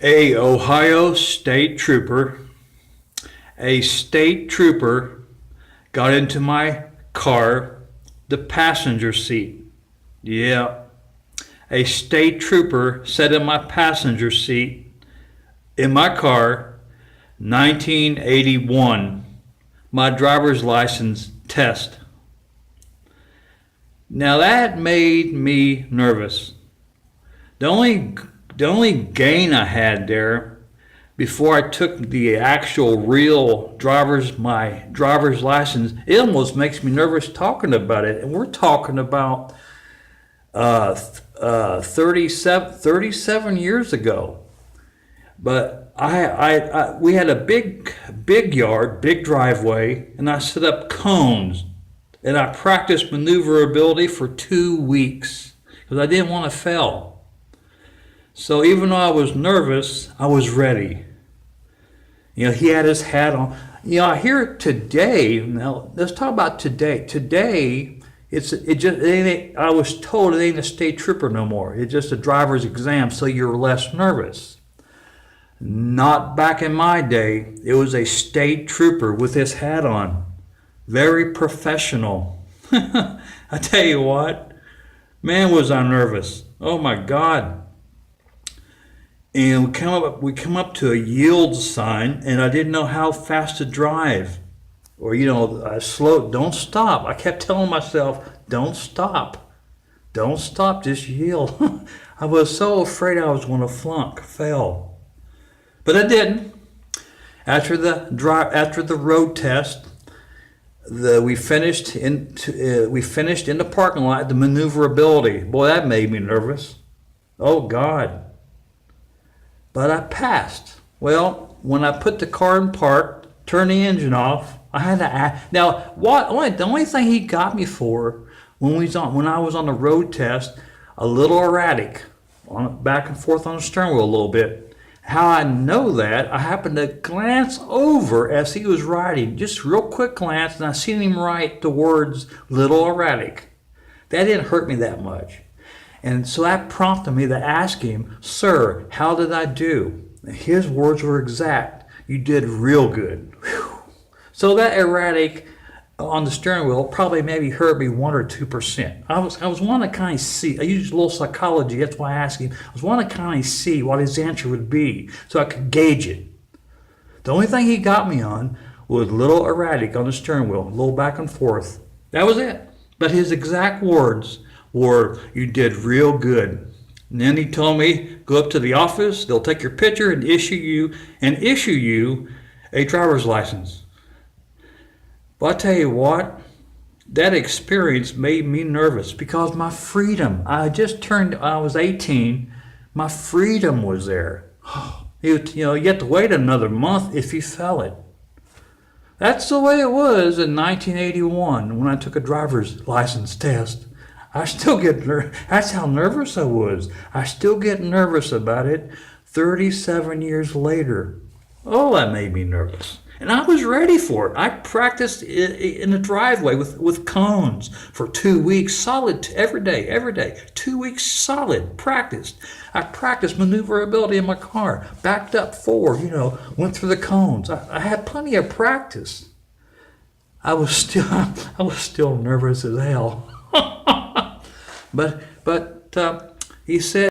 A Ohio state trooper, a state trooper got into my car, the passenger seat. Yeah, a state trooper sat in my passenger seat in my car, 1981, my driver's license test. Now that made me nervous. The only gain I had there before I took the actual real my driver's license, it almost makes me nervous talking about it. And we're talking about 37 years ago. But we had a big yard, big driveway, and I set up cones, and I practiced maneuverability for 2 weeks because I didn't want to fail. So even though I was nervous, I was ready. He had his hat on. I hear today. Now let's talk about today. Today, I was told it ain't a state trooper no more. It's just a driver's exam, so you're less nervous. Not back in my day. It was a state trooper with his hat on. Very professional. I tell you what, man, was I nervous. Oh my God. And we come up to a yield sign, and I didn't know how fast to drive. Or, slow, don't stop. I kept telling myself, don't stop. Don't stop, just yield. I was so afraid I was going to fail. But I didn't. After the road test, we finished in the parking lot, the maneuverability. Boy, that made me nervous. Oh God. But I passed. Well, when I put the car in park, turned the engine off, I had to ask. Now, the only thing he got me for when I was on the road test, a little erratic, back and forth on the steering wheel a little bit. How I know that, I happened to glance over as he was riding, just real quick glance, and I seen him write the words "little erratic." That didn't hurt me that much. And so that prompted me to ask him, "Sir, how did I do?" And his words were exact. "You did real good." Whew. So that erratic on the steering wheel probably maybe hurt me 1 or 2%. I was wanting to kind of see. I used a little psychology. That's why I asked him. I was wanting to kind of see what his answer would be so I could gauge it. The only thing he got me on was a little erratic on the steering wheel, a little back and forth. That was it. But his exact words were, "You did real good." And then he told me, "Go up to the office, they'll take your picture and issue you a driver's license." But I tell you what, that experience made me nervous because my freedom, I was 18, my freedom was there. You had to wait another month if you fell it. That's the way it was in 1981 when I took a driver's license test. I still get nervous. That's how nervous I was. I still get nervous about it 37 years later. Oh, that made me nervous. And I was ready for it. I practiced in the driveway with cones for 2 weeks solid, every day. 2 weeks solid, practiced. I practiced maneuverability in my car, backed up forward, went through the cones. I had plenty of practice. I was still nervous as hell. But he said,